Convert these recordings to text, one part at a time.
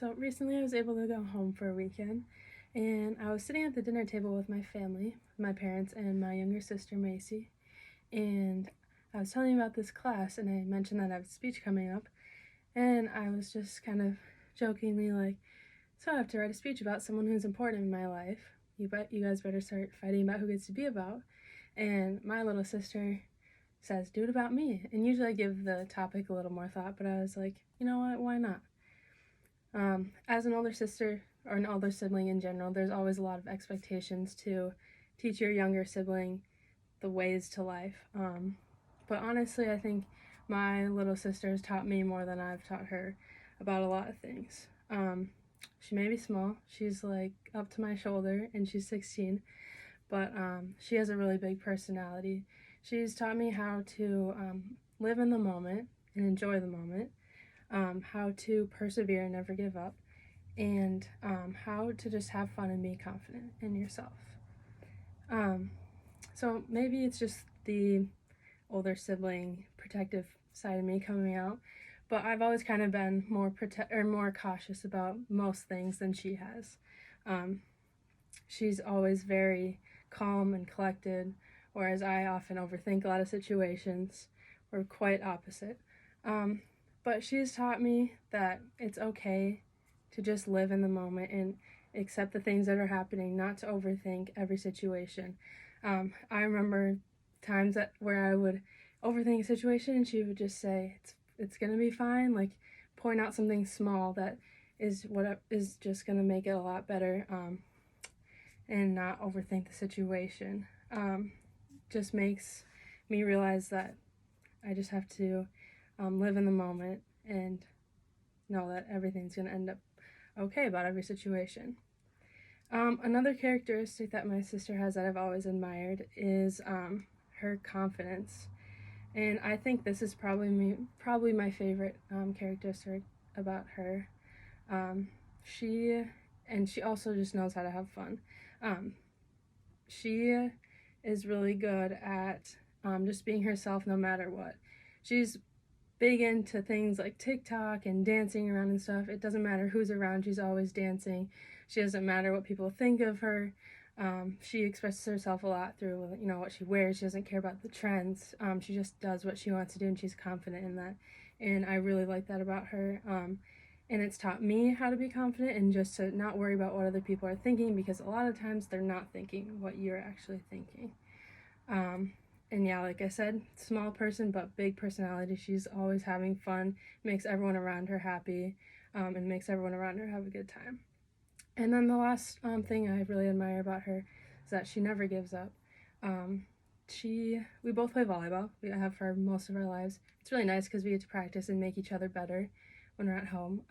So recently I was able to go home for a weekend, and I was sitting at the dinner table with my family, my parents and my younger sister Macy, and I was telling about this class, and I mentioned that I have a speech coming up, and I was just kind of jokingly like, so I have to write a speech about someone who's important in my life. You guys better start fighting about who gets to be about. And my little sister says, do it about me. And usually I give the topic a little more thought, but I was like, you know what, why not? As an older sister or an older sibling in general, there's always a lot of expectations to teach your younger sibling the ways to life. But honestly, I think my little sister has taught me more than I've taught her about a lot of things. She may be small, she's like up to my shoulder, and she's 16, but she has a really big personality. She's taught me how to live in the moment and enjoy the moment, how to persevere and never give up, and how to just have fun and be confident in yourself. So maybe it's just the older sibling protective side of me coming out, but I've always kind of been more cautious about most things than she has. She's always very calm and collected, whereas I often overthink a lot of situations. We're quite opposite. But she's taught me that it's okay to just live in the moment and accept the things that are happening, not to overthink every situation. I remember times where I would overthink a situation and she would just say, it's gonna be fine, like point out something small that is what is just gonna make it a lot better, and not overthink the situation. Just makes me realize that I just have to live in the moment and know that everything's going to end up okay about every situation. Another characteristic that my sister has that I've always admired is her confidence. And I think this is probably my favorite characteristic about her. She also just knows how to have fun. She is really good at just being herself no matter what. She's big into things like TikTok and dancing around and stuff. It doesn't matter who's around, she's always dancing. She doesn't matter what people think of her. She expresses herself a lot through what she wears. She doesn't care about the trends. She just does what she wants to do, and she's confident in that. And I really like that about her. And it's taught me how to be confident and just to not worry about what other people are thinking, because a lot of times they're not thinking what you're actually thinking. And yeah, like I said, small person but big personality. She's always having fun, makes everyone around her happy, and makes everyone around her have a good time. And then the last thing I really admire about her is that she never gives up. We both play volleyball. We have for most of our lives. It's really nice because we get to practice and make each other better when we're at home.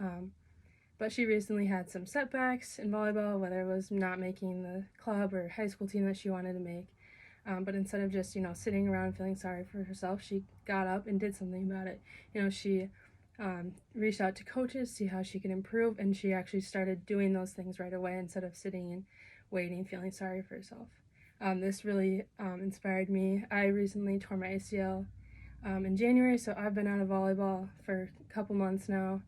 But she recently had some setbacks in volleyball, whether it was not making the club or high school team that she wanted to make. But instead of just, sitting around feeling sorry for herself, she got up and did something about it. She reached out to coaches, see how she could improve, and she actually started doing those things right away instead of sitting and waiting, feeling sorry for herself. This really inspired me. I recently tore my ACL in January, so I've been out of volleyball for a couple months now.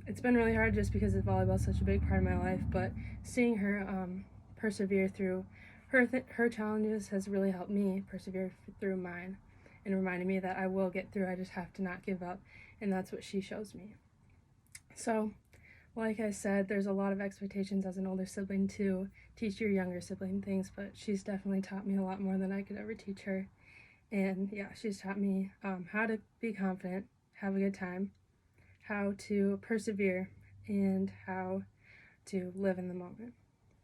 It's been really hard just because volleyball is such a big part of my life, but seeing her persevere through her challenges has really helped me persevere through mine, and reminded me that I will get through. I just have to not give up, and that's what she shows me. So, like I said, there's a lot of expectations as an older sibling to teach your younger sibling things, but she's definitely taught me a lot more than I could ever teach her. And yeah, she's taught me how to be confident, have a good time, how to persevere, and how to live in the moment.